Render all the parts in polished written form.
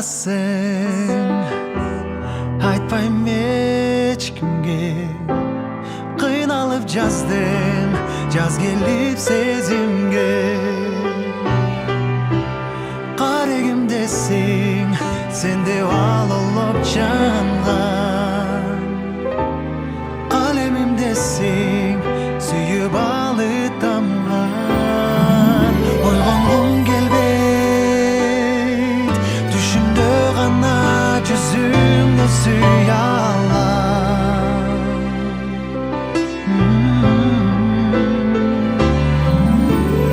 sen aytpayım hiç kimge, kıynalıp yazdım, yaz gelip sezimge. Karegimdesin, sen de al olup cangan. Kalemimdesin, süyüp alıp damgan. Oygongum gelbeyt, düşümde gana yüzümde süyalan.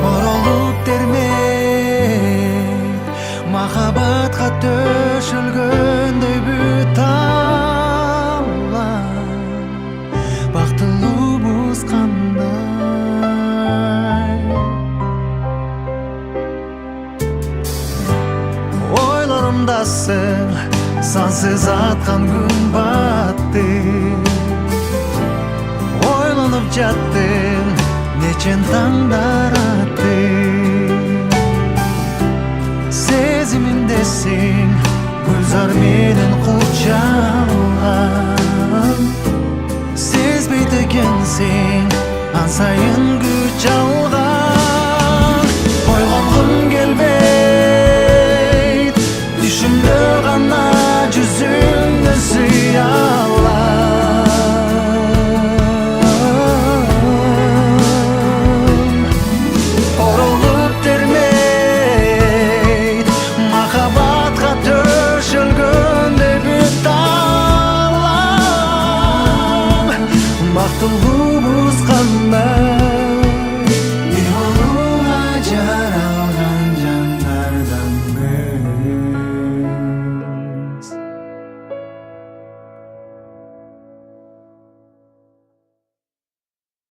Orolup dermek, mahabatga töşülgönдөй büt алам. Бактылуубуз кандай? Ойлорумдасың, сансыз аткан күн батты. Ойлонуп жаттым, нечен таңдар атты. Сезимимдесиң, гүлзар менен кучалган. Сезбейт экенсиң, ан сайын күч алган. Ойгонгум келбейт, түшүмдө гана жүзүңдү сыялам. Оролуп термейт, махабатка төшөлгөндөй бүт алам. Бактылуубуз кандай?